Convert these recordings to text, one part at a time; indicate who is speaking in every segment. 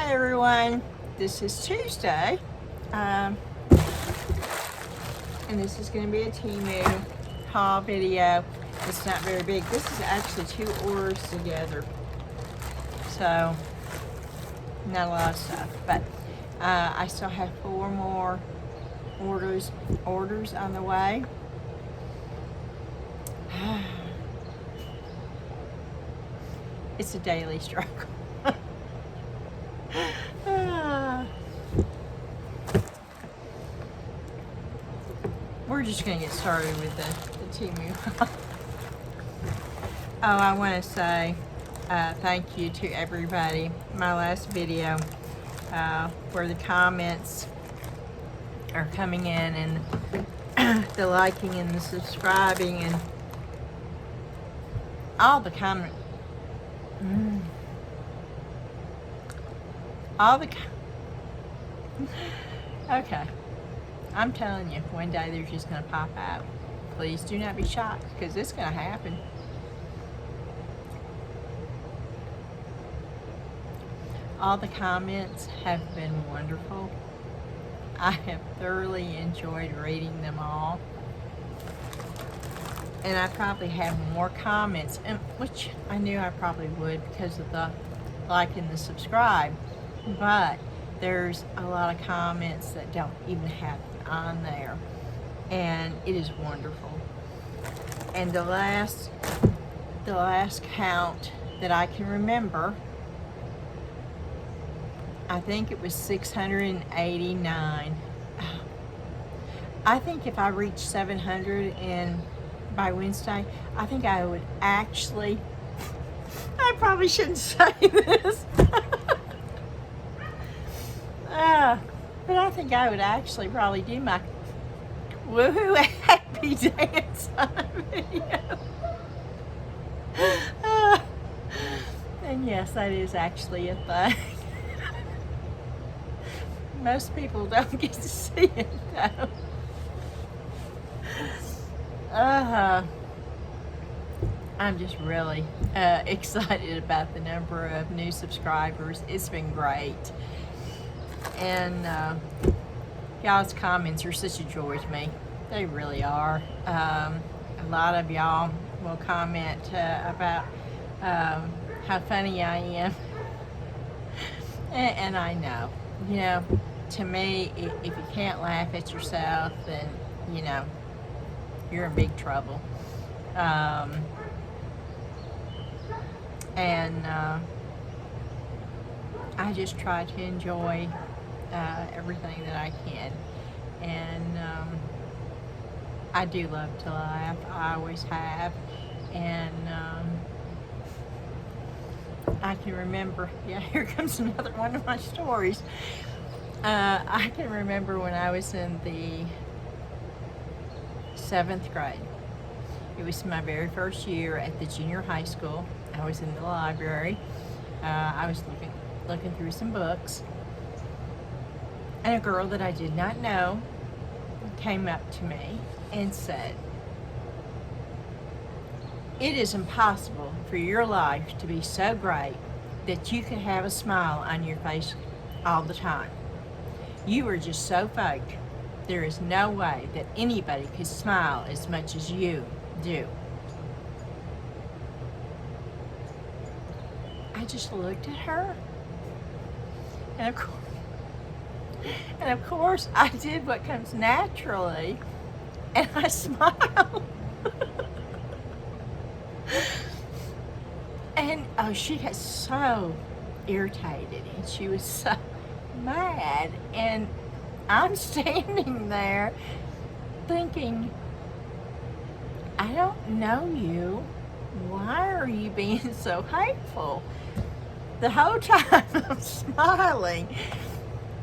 Speaker 1: Hi everyone, this is Tuesday, and this is going to be a Temu haul video. It's not very big. This is actually 2 orders together, so not a lot of stuff, but I still have 4 more orders on the way. It's a daily struggle. We're just going to get started with the Temu. Oh, I want to say thank you to everybody. My last video where the comments are coming in and the liking and the subscribing and all the comments. Okay, I'm telling you, one day they're just going to pop out. Please do not be shocked, because it's going to happen. All the comments have been wonderful. I have thoroughly enjoyed reading them all. And I probably have more comments, which I knew I probably would because of the like and the subscribe. But there's a lot of comments that don't even have it on there. And it is wonderful. And the last count that I can remember, I think it was 689. I think if I reach 700 by Wednesday, I think I would actually, I probably shouldn't say this, but I think I would actually probably do my woohoo happy dance on a video. And yes, that is actually a thing. Most people don't get to see it though. I'm just really excited about the number of new subscribers. It's been great. And y'all's comments are such a joy to me. They really are. A lot of y'all will comment about how funny I am. And I know, you know, to me, if you can't laugh at yourself, then, you know, you're in big trouble. I just try to enjoy everything that I can. And I do love to laugh. I always have. And I can remember, yeah, here comes another one of my stories. I can remember when I was in the 7th grade. It was my very first year at the junior high school. I was in the library. I was looking through some books. And a girl that I did not know came up to me and said, "It is impossible for your life to be so great that you could have a smile on your face all the time. You are just so fake. There is no way that anybody could smile as much as you do." I just looked at her, and of course I did what comes naturally, and I smiled. And oh, she got so irritated, and she was so mad, and I'm standing there thinking, I don't know you. Why are you being so hateful? The whole time I'm smiling.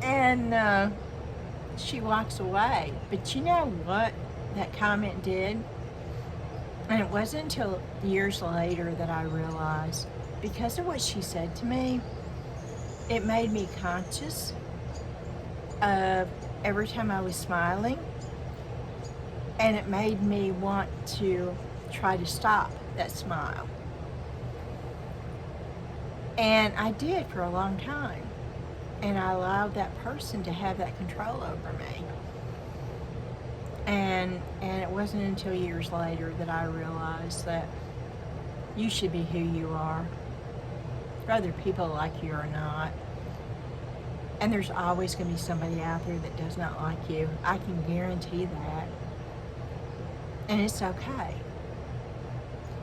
Speaker 1: And she walks away. But you know what that comment did? And it wasn't until years later that I realized, because of what she said to me, it made me conscious of every time I was smiling, and it made me want to try to stop that smile. And I did for a long time. And I allowed that person to have that control over me. And it wasn't until years later that I realized that you should be who you are, whether people like you or not. And there's always going to be somebody out there that does not like you. I can guarantee that. And it's okay.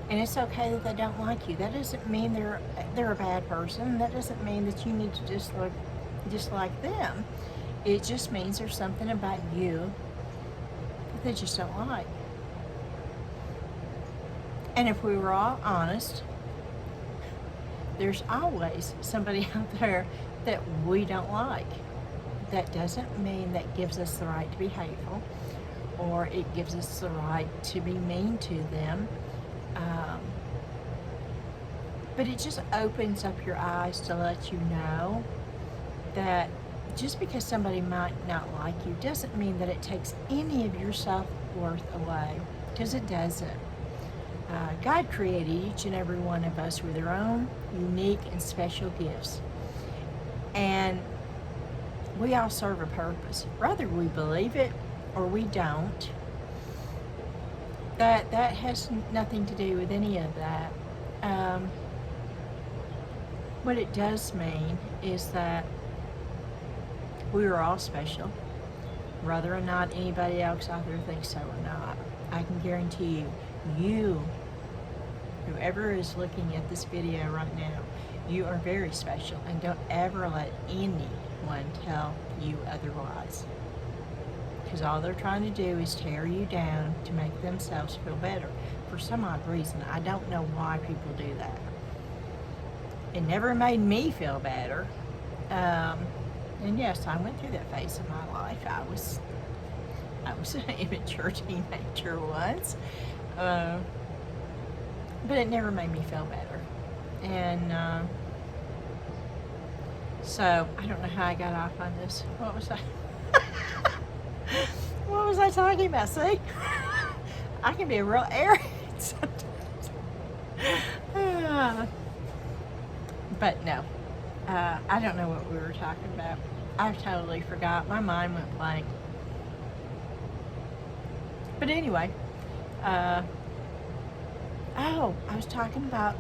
Speaker 1: And it's okay that they don't like you. That doesn't mean they're a bad person. That doesn't mean that you need to dislike them. It just means there's something about you that they just don't like. And if we were all honest, there's always somebody out there that we don't like. That doesn't mean that gives us the right to be hateful, or it gives us the right to be mean to them. But it just opens up your eyes to let you know that just because somebody might not like you doesn't mean that it takes any of your self-worth away, because it doesn't. God created each and every one of us with their own unique and special gifts. And we all serve a purpose, whether we believe it or we don't. That has nothing to do with any of that. What it does mean is that we are all special, whether or not anybody else out there thinks so or not. I can guarantee you, whoever is looking at this video right now, you are very special, and don't ever let anyone tell you otherwise. Because all they're trying to do is tear you down to make themselves feel better. For some odd reason, I don't know why people do that. It never made me feel better. And yes, I went through that phase of my life. I was an immature teenager once. But it never made me feel better. And so I don't know how I got off on this. What was I? What was I talking about? See, I can be a real arrogant sometimes. But no, I don't know what we were talking about. I totally forgot. My mind went blank. But anyway, I was talking about,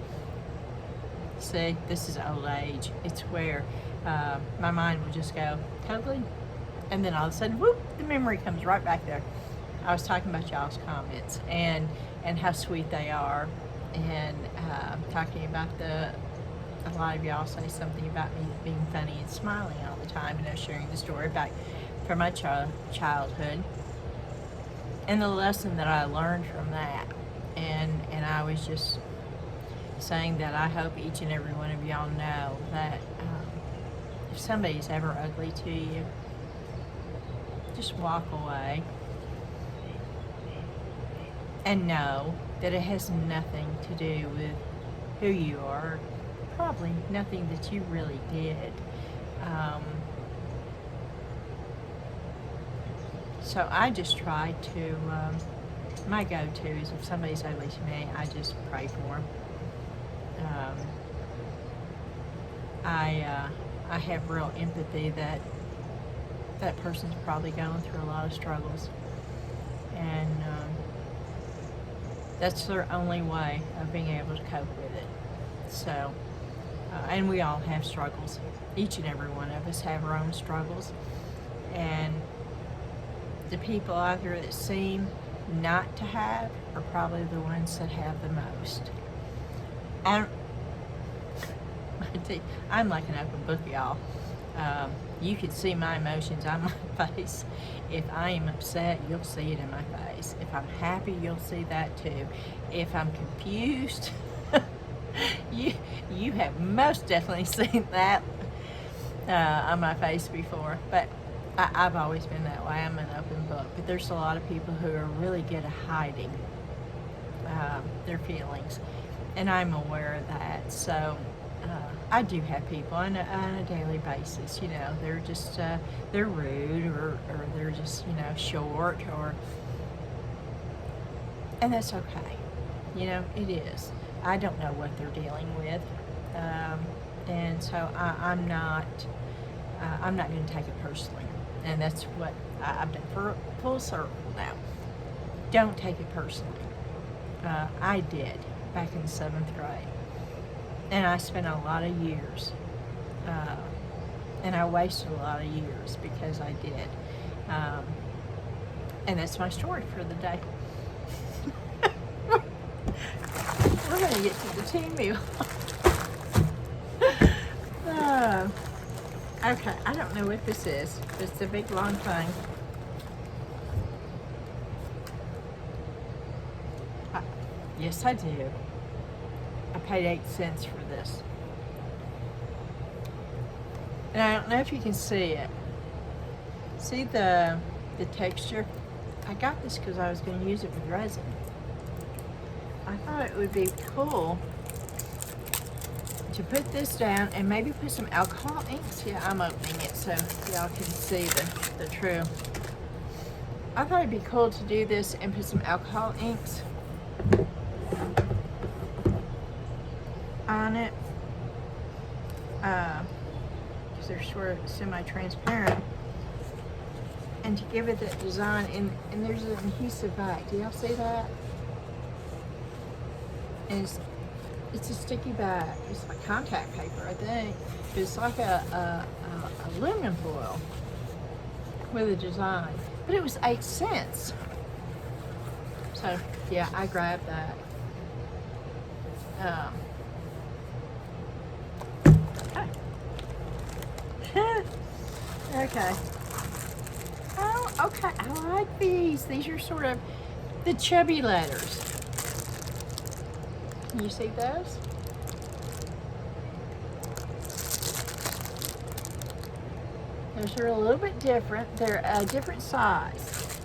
Speaker 1: see, this is old age. It's where my mind will just go totally, and then all of a sudden, whoop, the memory comes right back there. I was talking about y'all's comments and how sweet they are, and talking about a lot of y'all say something about me being funny and smiling all the time, and I was sharing the story back from my childhood and the lesson that I learned from that, and I was just saying that I hope each and every one of y'all know that if somebody's ever ugly to you, just walk away and know that it has nothing to do with who you are, probably nothing that you really did. So I just try to, my go-to is if somebody's ugly to me, I just pray for them. I have real empathy that that person's probably going through a lot of struggles, and that's their only way of being able to cope with it. So, and we all have struggles. Each and every one of us have our own struggles, and the people out there that seem not to have are probably the ones that have the most. I'm like an open book, y'all. You can see my emotions on my face. If I am upset, you'll see it in my face. If I'm happy, you'll see that too. If I'm confused, you have most definitely seen that on my face before. But I've always been that way. I'm an open book. But there's a lot of people who are really good at hiding their feelings, and I'm aware of that. So I do have people on a daily basis, you know, they're just, they're rude, or they're just, you know, short, and that's okay. You know, it is. I don't know what they're dealing with. And so I'm not I'm not going to take it personally. And that's what I've done for full circle now. Don't take it personally. I did back in the 7th grade. And I spent a lot of years, and I wasted a lot of years because I did. And that's my story for the day. We're going to get to the Temu. Okay, I don't know what this is. It's a big long thing. Yes, I do. I paid 8 cents for this. And I don't know if you can see it. See the texture? I got this because I was going to use it with resin. I thought it would be cool to put this down and maybe put some alcohol inks. Yeah, I'm opening it so y'all can see the true. I thought it'd be cool to do this and put some alcohol inks on it, because they're sort of semi-transparent, and to give it that design. And there's an adhesive back. Do y'all see that? And it's a sticky back. It's like contact paper, I think. But it's like a aluminum foil with a design. But it was 8 cents. So yeah, I grabbed that. Okay. Oh, okay. I like these. These are sort of the chubby letters. Can you see those? Those are a little bit different. They're a different size.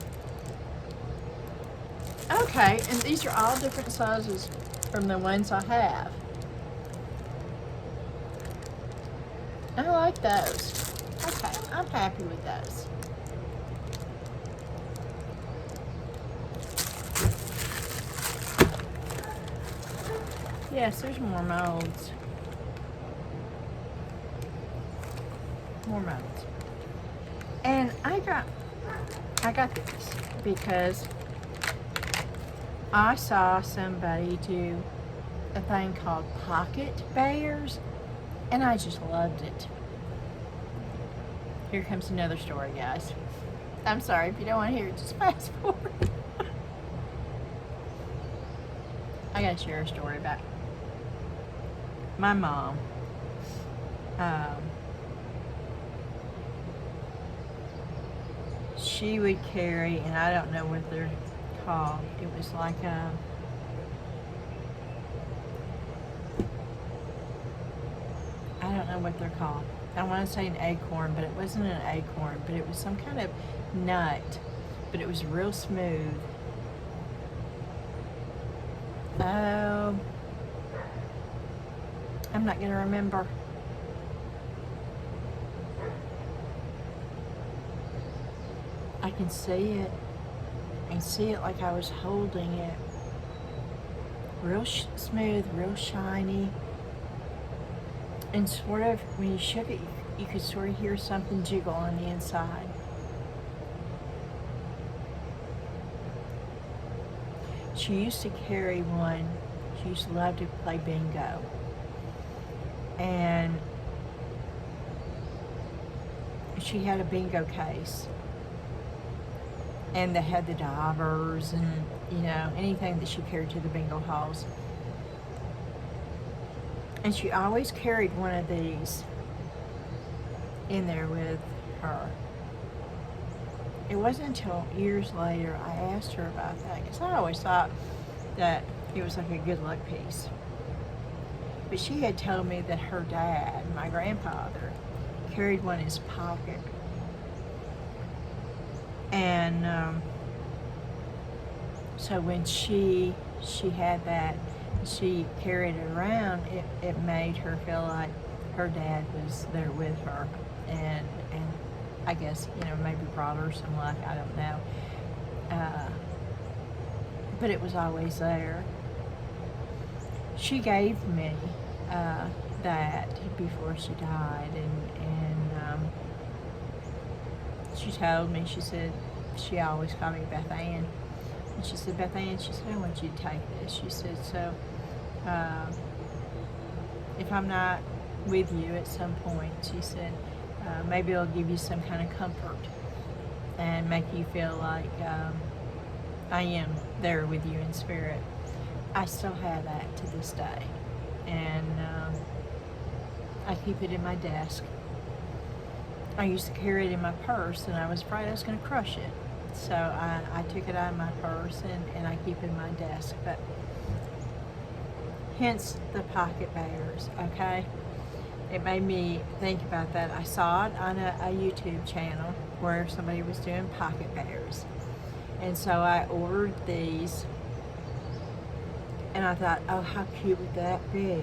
Speaker 1: Okay, and these are all different sizes from the ones I have. I like those. Okay, I'm happy with those. Yes, there's more molds. More molds. And I got this because I saw somebody do a thing called pocket bears, and I just loved it. Here comes another story, guys. I'm sorry, if you don't want to hear it, just fast forward. I gotta share a story about my mom. She would carry, and I don't know what they're called. It was like a, I don't know what they're called. I want to say an acorn, but it wasn't an acorn, but it was some kind of nut, but it was real smooth. Oh, I'm not going to remember. I can see it. I can see it like I was holding it. Real smooth, real shiny. And sort of, when you shook it, you could sort of hear something jiggle on the inside. She used to carry one. She used to love to play bingo. And she had a bingo case. And they had the divers and, you know, anything that she carried to the bingo halls. And she always carried one of these in there with her. It wasn't until years later I asked her about that, because I always thought that it was like a good luck piece. But she had told me that her dad, my grandfather, carried one in his pocket. And so when she had that, she carried it around, it made her feel like her dad was there with her, and I guess, you know, maybe brought her some luck, I don't know. But it was always there. She gave me that before she died, and she told me, she said, she always called me Beth Ann. And she said, Beth Ann, she said, I want you to take this. She said, so if I'm not with you at some point, she said, maybe it'll give you some kind of comfort and make you feel like I am there with you in spirit. I still have that to this day. And I keep it in my desk. I used to carry it in my purse, and I was afraid I was going to crush it. So I took it out of my purse, and I keep it in my desk. But hence the pocket bears, okay? It made me think about that. I saw it on a YouTube channel where somebody was doing pocket bears. And so I ordered these, and I thought, oh, how cute would that be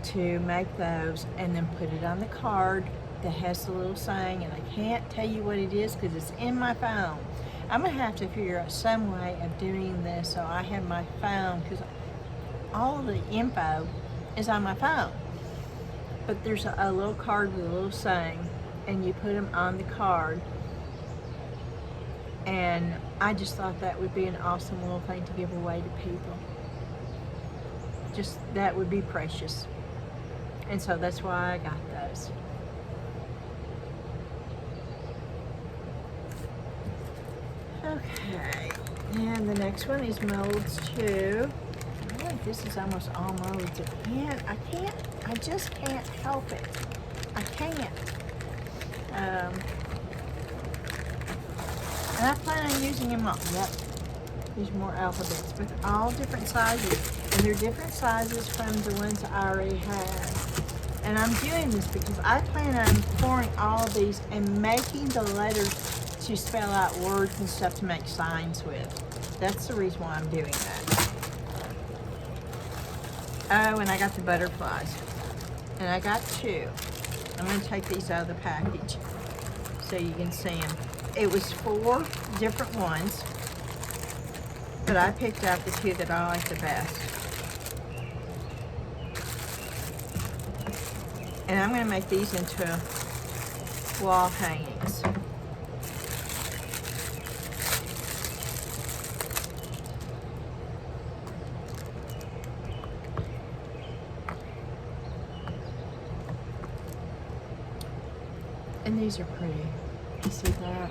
Speaker 1: to make those and then put it on the card that has the little saying, and I can't tell you what it is because it's in my phone. I'm going to have to figure out some way of doing this so I have my phone, because all of the info is on my phone. But there's a little card with a little saying, and you put them on the card. And I just thought that would be an awesome little thing to give away to people. Just, that would be precious. And so that's why I got those. Okay, and the next one is molds 2. I think this is almost all molds again. I just can't help it. I can't. And I plan on using them all. Yep, there's more alphabets, but all different sizes. And they're different sizes from the ones I already have. And I'm doing this because I plan on pouring all of these and making the letters to spell out words and stuff to make signs with. That's the reason why I'm doing that. Oh, and I got the butterflies. And I got 2. I'm going to take these out of the package so you can see them. It was 4 different ones, but I picked out the 2 that I like the best. And I'm going to make these into wall hangings. And these are pretty. You see that?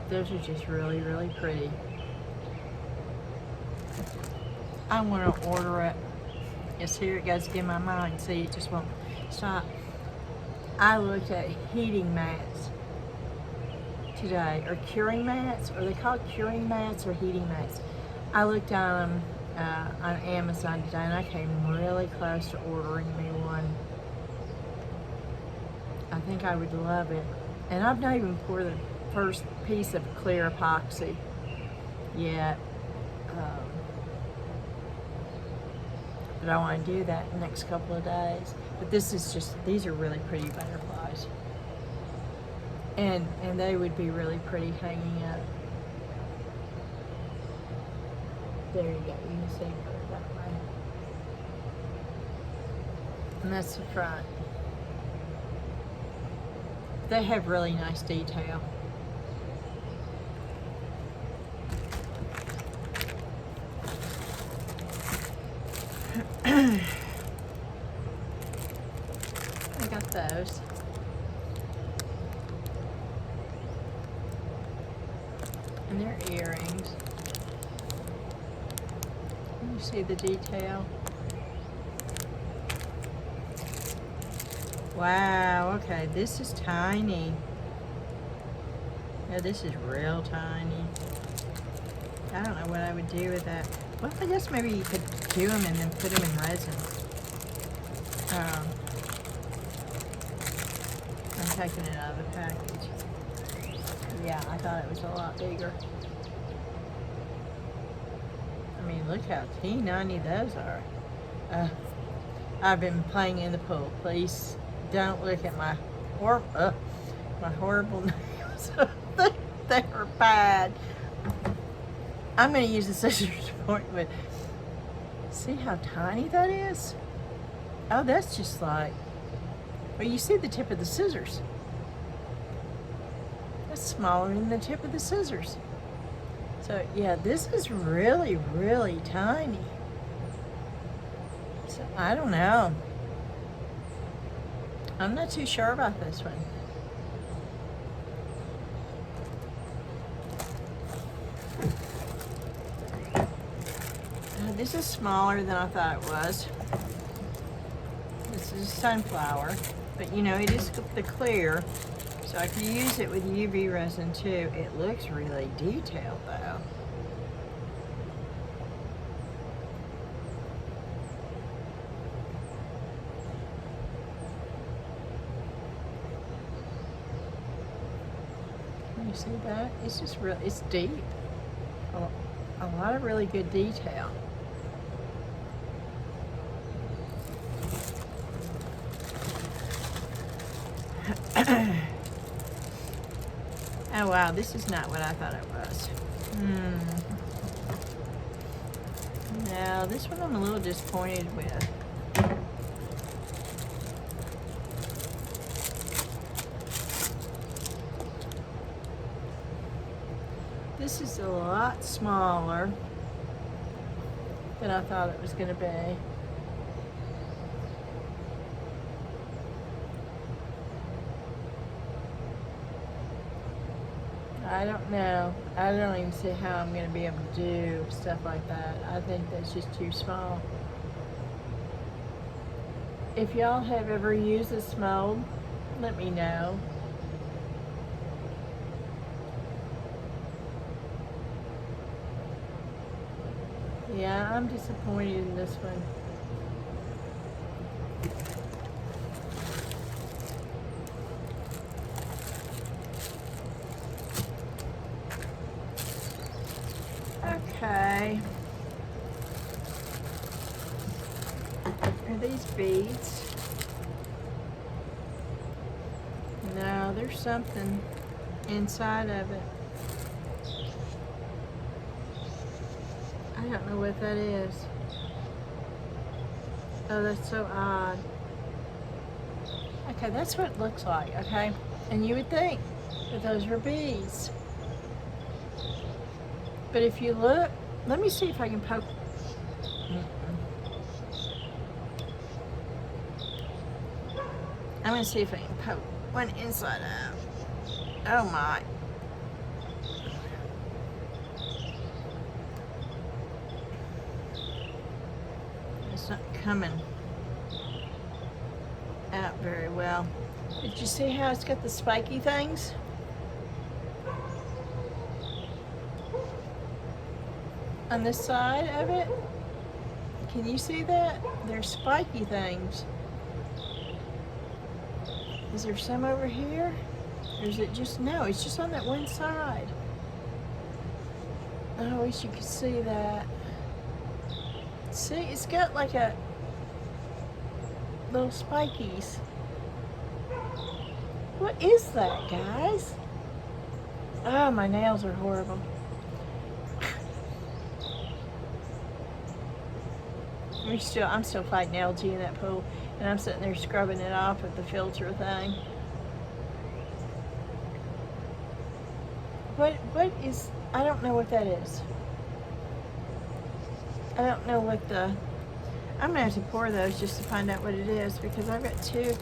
Speaker 1: Those are just really, really pretty. I want to order it. Yes, here it goes in my mind. See, it just won't stop. I looked at heating mats today, or curing mats. Are they called curing mats or heating mats? I looked on Amazon today, and I came really close to ordering me one. I think I would love it. And I've not even poured the first piece of clear epoxy yet. But I want to do that in the next couple of days. But this is just, these are really pretty butterflies. And they would be really pretty hanging up. There you go, you can see it that way. And that's the front. They have really nice detail. I got those. And they're earrings. You see the detail? Wow, okay, this is tiny. Yeah, this is real tiny. I don't know what I would do with that. Well, I guess maybe you could do them and then put them in resin. I'm taking it out of the package. Yeah, I thought it was a lot bigger. I mean, look how teeny those are. I've been playing in the pool. Please don't look at my horrible nails. They are bad. I'm going to use the scissors point, but See how tiny that is? Oh, that's just like, well, you see the tip of the scissors. That's smaller than the tip of the scissors. So yeah, this is really, really tiny. So I don't know. I'm not too sure about this one. This is smaller than I thought it was. This is sunflower, but you know, it is the clear, so I could use it with UV resin too. It looks really detailed though. Can you see that? It's just real, it's deep. A lot of really good detail. Oh wow, this is not what I thought it was. No, this one I'm a little disappointed with. This is a lot smaller than I thought it was going to be. I don't know. I don't even see how I'm going to be able to do stuff like that. I think that's just too small. If y'all have ever used this mold, let me know. Yeah, I'm disappointed in this one. Okay. Are these beads? No, there's something inside of it. I don't know what that is. Oh, that's so odd. Okay, that's what it looks like, okay? And you would think that those were beads. But if you look, let me see if I can poke. I'm gonna see if I can poke one inside out. Oh my. It's not coming out very well. Did you see how it's got the spiky things? On this side of it? Can you see that? There's spiky things. Is there some over here? Or is it just, no, it's just on that one side. I wish you could see that. See, it's got like a little spikies. What is that, guys? Oh, my nails are horrible. I'm still fighting algae in that pool, and I'm sitting there scrubbing it off with the filter thing. What is, I don't know what that is. I don't know what the, I'm gonna have to pour those just to find out what it is, because I've got two,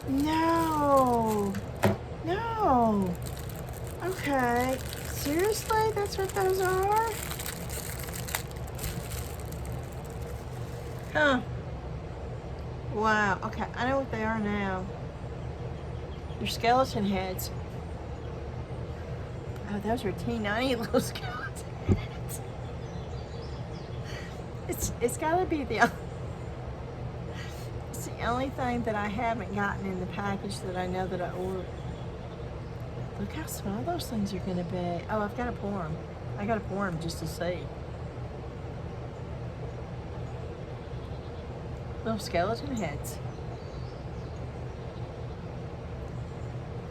Speaker 1: no, okay, seriously, that's what those are? Huh. Wow. Okay, I know what they are now. They're skeleton heads. Oh, those are teeny little skeleton heads. It's gotta be it's the only thing that I haven't gotten in the package that I know that I ordered. Look how small those things are gonna be. Oh, I've gotta pour them. I gotta pour them just to see. Little skeleton heads.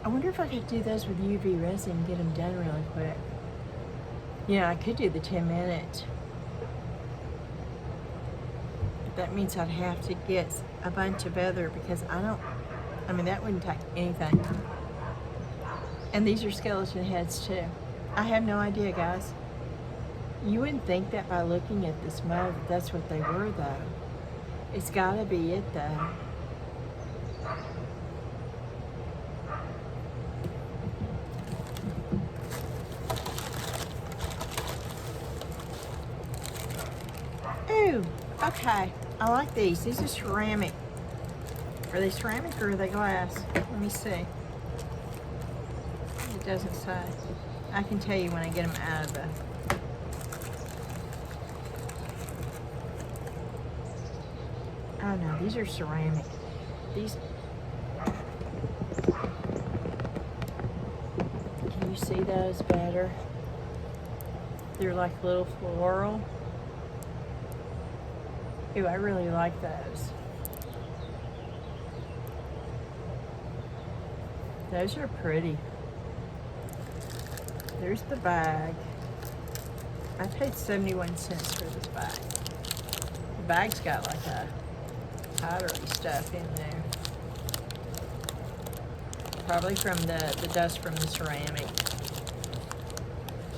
Speaker 1: I wonder if I could do those with UV resin and get them done really quick. Yeah, I could do the 10 minutes. But that means I'd have to get a bunch of other, because I mean, that wouldn't take anything. And these are skeleton heads too. I have no idea, guys. You wouldn't think that by looking at this mold that that's what they were, though. It's gotta be it, though. Ooh, okay. I like these. These are ceramic. Are they ceramic or are they glass? Let me see. It doesn't say. I can tell you when I get them out of the... Oh no, these are ceramic. These... Can you see those better? They're like little floral. Ooh, I really like those. Those are pretty. There's the bag. I paid 71 cents for this bag. The bag's got like a powdery stuff in there. Probably from the dust from the ceramic.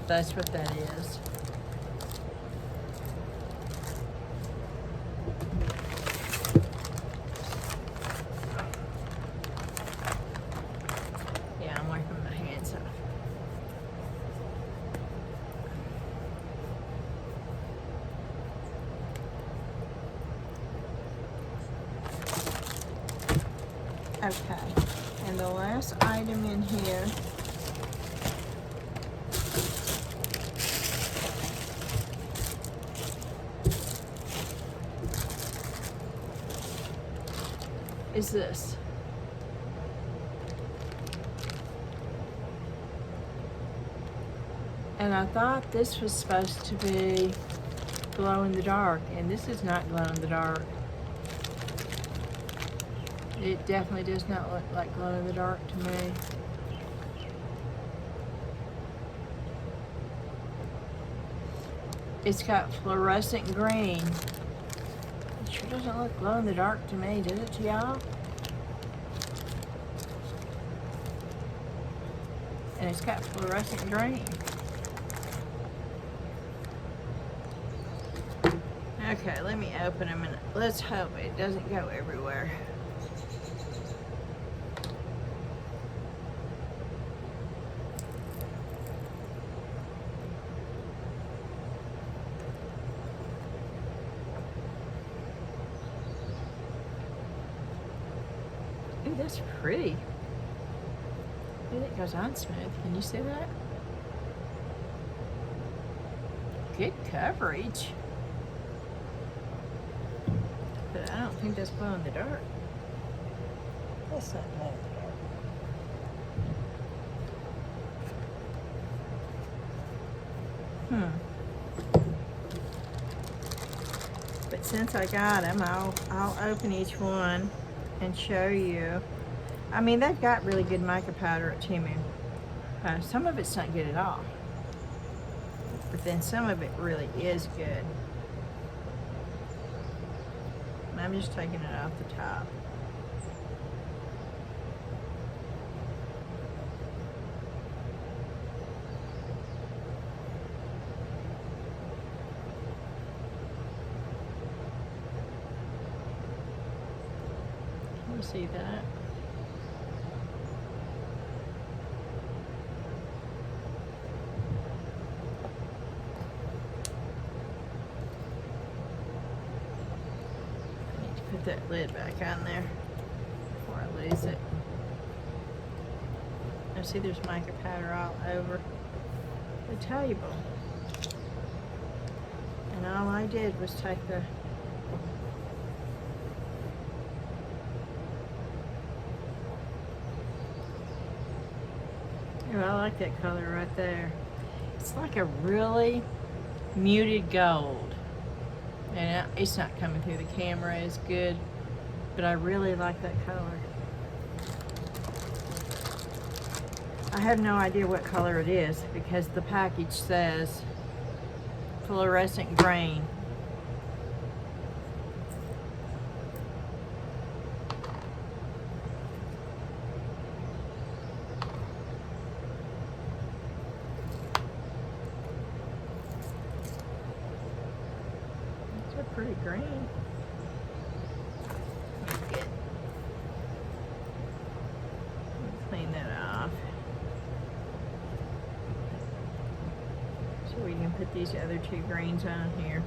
Speaker 1: That's what that is. Yeah, I'm wiping my hands off. Okay, and the last item in here is this. And I thought this was supposed to be glow in the dark, and this is not glow in the dark. It definitely does not look like glow in the dark to me. It's got fluorescent green. It sure doesn't look glow in the dark to me, does it to y'all? And it's got fluorescent green. Okay, let me open them and let's hope it doesn't go everywhere. Ooh, that's pretty. Ooh, that goes on smooth. Can you see that? Good coverage. But I don't think that's glow in the dark. That's not glow in the dark. But since I got them, I'll open each one and show you. I mean, they've got really good mica powder at Temu. Some of it's not good at all, but then some of it really is good. I'm just taking it off the top. Can you see that? Put that lid back on there before I lose it. Now see, there's mica powder all over the table. And all I did was take the oh, I like that color right there. It's like a really muted gold. And it's not coming through the camera as good, but I really like that color. I have no idea what color it is because the package says fluorescent grain. It's a pretty green. Good. Clean that off. So we can put these other two greens on here.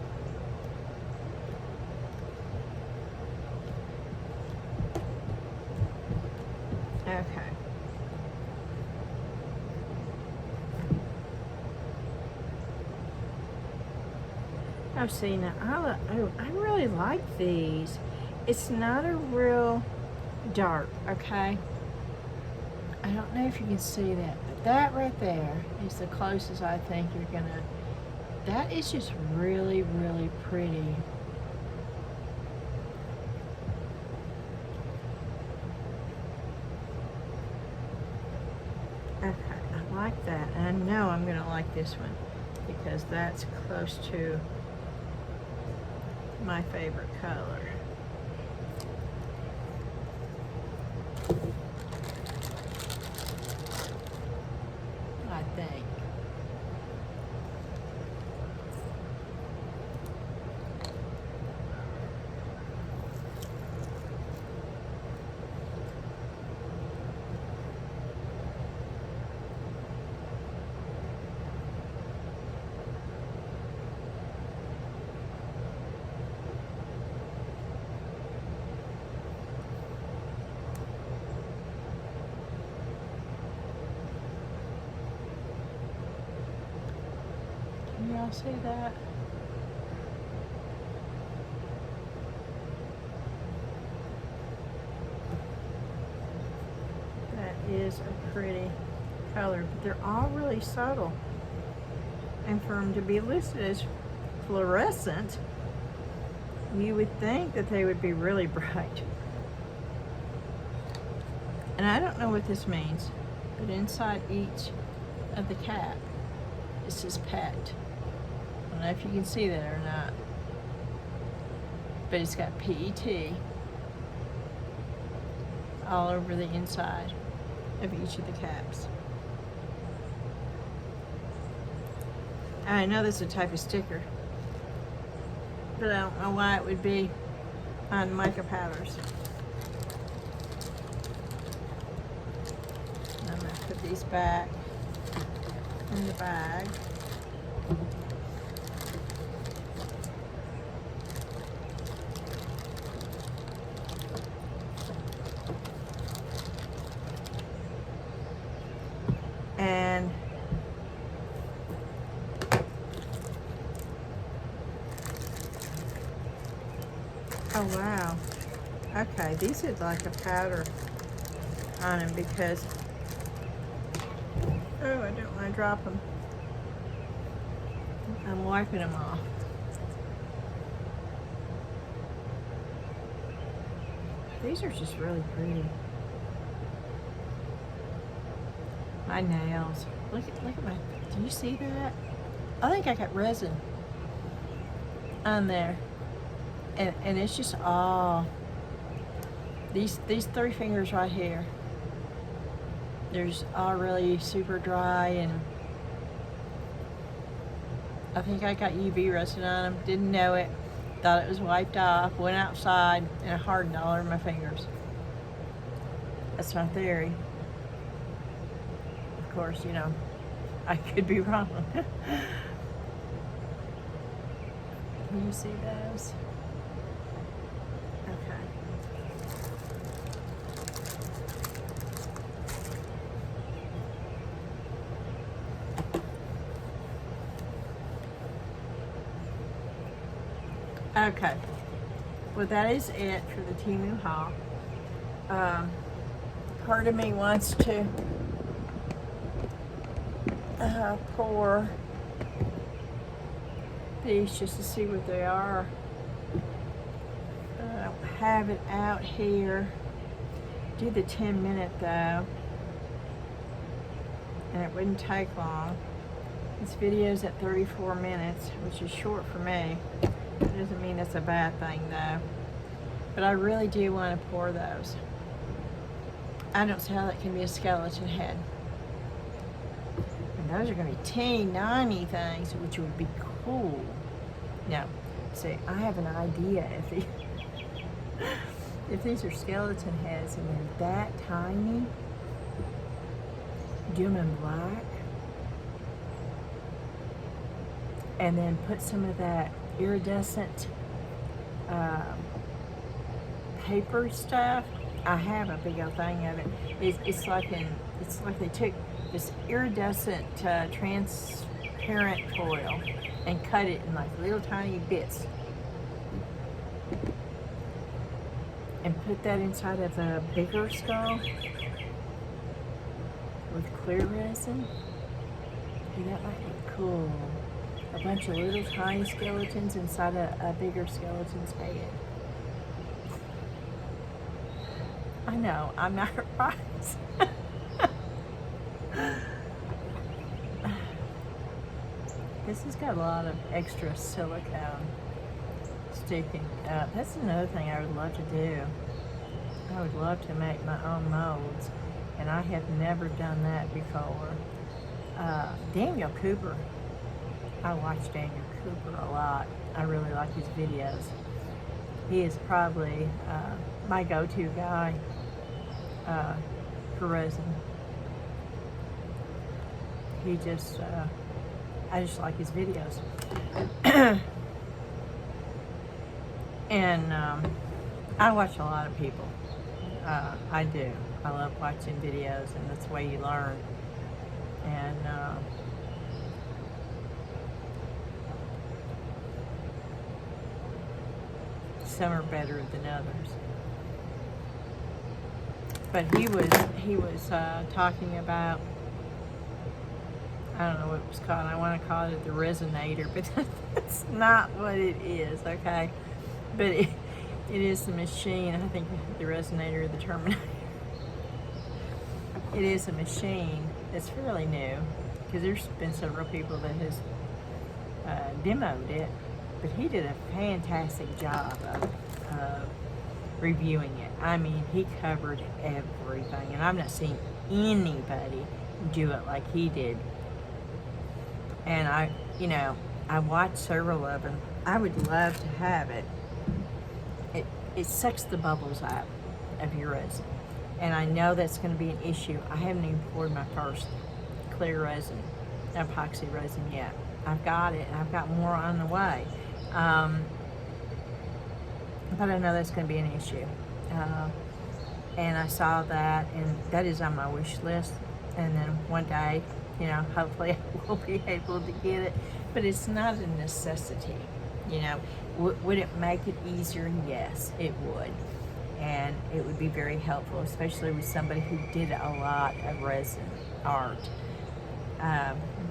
Speaker 1: Okay. Oh, see now, I really like these. It's not a real dark, okay? I don't know if you can see that, but that right there is the closest I think you're gonna, that is just really, really pretty. Okay, I like that. And I know I'm gonna like this one because that's close to my favorite color. I think. Can y'all see that? That is a pretty color, but they're all really subtle. And for them to be listed as fluorescent, you would think that they would be really bright. And I don't know what this means, but inside each of the cap, it says PET. I don't know if you can see that or not, but it's got PET all over the inside of each of the caps. I know this is a type of sticker, but I don't know why it would be on mica powders. I'm going to put these back in the bag. And oh wow, okay, these are like a powder on them because, oh, I don't want to drop them. I'm wiping them off. These are just really pretty. My nails. Look at my, do you see that? I think I got resin on there. And it's just all, these three fingers right here, there's all really super dry, and I think I got UV resin on them, didn't know it, thought it was wiped off, went outside, and it hardened all over my fingers. That's my theory. Of course, you know, I could be wrong. Can you see those? Okay, well that is it for the Temu haul. Part of me wants to pour these just to see what they are. I don't have it out here. Do the 10-minute though, and it wouldn't take long. This video's at 34 minutes, which is short for me. It doesn't mean it's a bad thing though. But I really do want to pour those. I don't see how that can be a skeleton head. And those are going to be teeny tiny things, which would be cool. Now, see, I have an idea if these are skeleton heads and they're that tiny, do them in black, and then put some of that iridescent paper stuff. I have a big old thing of it. It's like they took this iridescent transparent foil and cut it in like little tiny bits and put that inside of a bigger skull with clear resin. Hey, that might be cool. A bunch of little tiny skeletons inside a bigger skeleton's head. I know, I'm not right. This has got a lot of extra silicone sticking up. That's another thing I would love to do. I would love to make my own molds, and I have never done that before. Daniel Cooper. I watch Daniel Cooper a lot. I really like his videos. He is probably my go-to guy for resin. He just, I just like his videos. And I watch a lot of people. I do. I love watching videos, and that's the way you learn. And some are better than others. But he was talking about, I don't know what it was called. I want to call it the Resinator, but that's not what it is, okay? But it is the machine. I think the Resinator or the Terminator. It is a machine that's fairly new, because there's been several people that has demoed it, but he did a fantastic job of reviewing it. I mean, he covered everything, and I've not seen anybody do it like he did. And I watched several of them. I would love to have it. It sucks the bubbles out of your resin. And I know that's going to be an issue. I haven't even poured my first clear resin, epoxy resin yet. I've got it, and I've got more on the way. But I know that's going to be an issue. And I saw that, and that is on my wish list. And then one day, hopefully I will be able to get it. But it's not a necessity, Would it make it easier? Yes, it would. And it would be very helpful, especially with somebody who did a lot of resin art.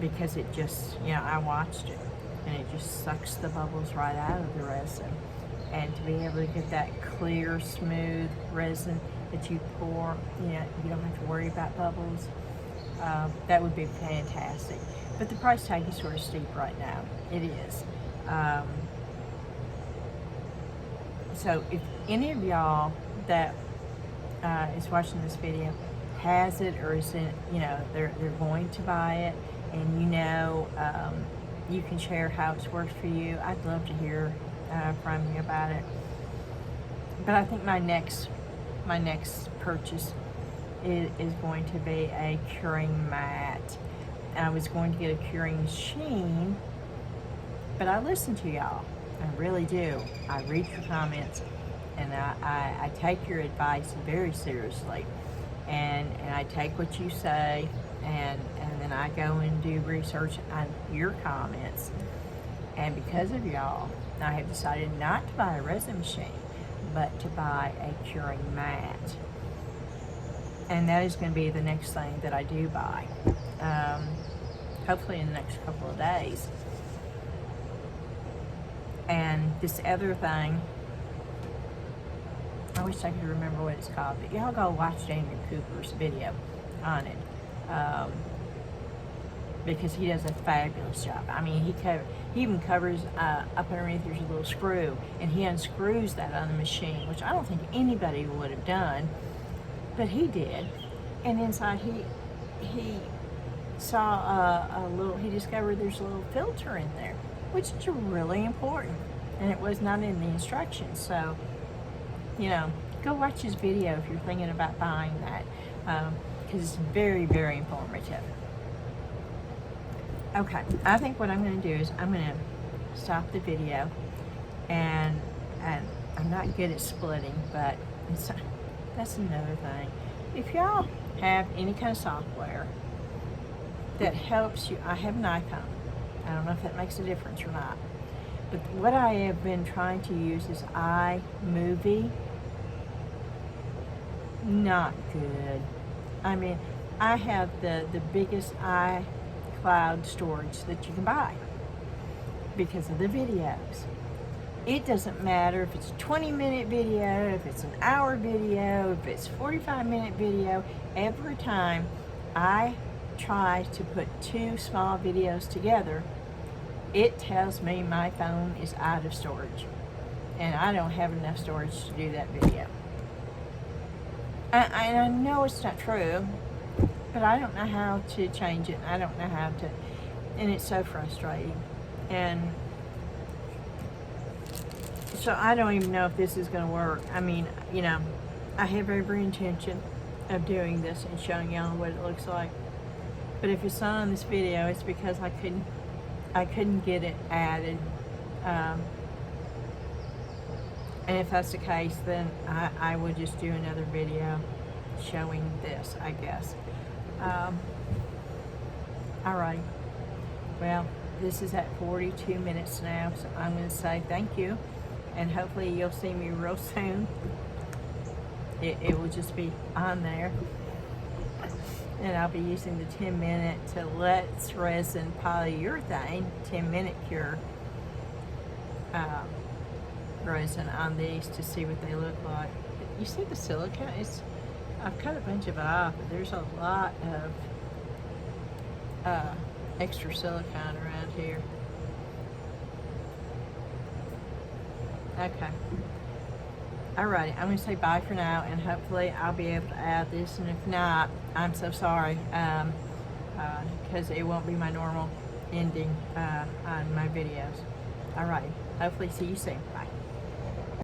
Speaker 1: Because it just, I watched it, and it just sucks the bubbles right out of the resin. And to be able to get that clear, smooth resin that you pour, you don't have to worry about bubbles. That would be fantastic. But the price tag is sort of steep right now. It is. So if any of y'all that is watching this video has it, or is it, they're going to buy it, and you can share how it's worked for you, I'd love to hear from you about it. But I think my next purchase is going to be a curing mat. I was going to get a curing machine, but I listen to y'all. I really do. I read your comments, and I take your advice very seriously, and I take what you say, and then I go and do research on your comments. And because of y'all, I have decided not to buy a resin machine, but to buy a curing mat. And that is going to be the next thing that I do buy, hopefully in the next couple of days. And this other thing, I wish I could remember what it's called, but y'all go watch Daniel Cooper's video on it. because he does a fabulous job. I mean, he even covers up underneath, there's a little screw, and he unscrews that on the machine, which I don't think anybody would have done, but he did. And inside he saw he discovered there's a little filter in there, which is really important, and it was not in the instructions. So, you know, go watch his video if you're thinking about buying that, because it's very, very informative. Okay, I think what I'm going to do is I'm going to stop the video, and I'm not good at splitting, but that's another thing. If y'all have any kind of software that helps you, I have an iPhone. I don't know if that makes a difference or not, but what I have been trying to use is iMovie. Not good. I mean, I have the biggest iCloud storage that you can buy because of the videos. It doesn't matter if it's a 20-minute video, if it's an hour video, if it's 45-minute video. Every time I try to put two small videos together, it tells me my phone is out of storage, and I don't have enough storage to do that video. I know it's not true, but I don't know how to change it. I don't know how to, and it's so frustrating. And so I don't even know if this is going to work. I mean, you know, I have every intention of doing this and showing y'all what it looks like. But if it's not on this video, it's because I couldn't get it added. And if that's the case, then I would just do another video showing this, I guess. Alright. Well, this is at 42 minutes now, so I'm going to say thank you. And hopefully you'll see me real soon. It will just be on there. And I'll be using the 10-minute to Let's Resin Polyurethane 10-minute cure resin on these to see what they look like. You see the silicone? I've cut a bunch of it off, but there's a lot of extra silicone around here. Okay. Alrighty, I'm going to say bye for now, and hopefully I'll be able to add this, and if not, I'm so sorry, because it won't be my normal ending on my videos. Alrighty, hopefully see you soon. Bye.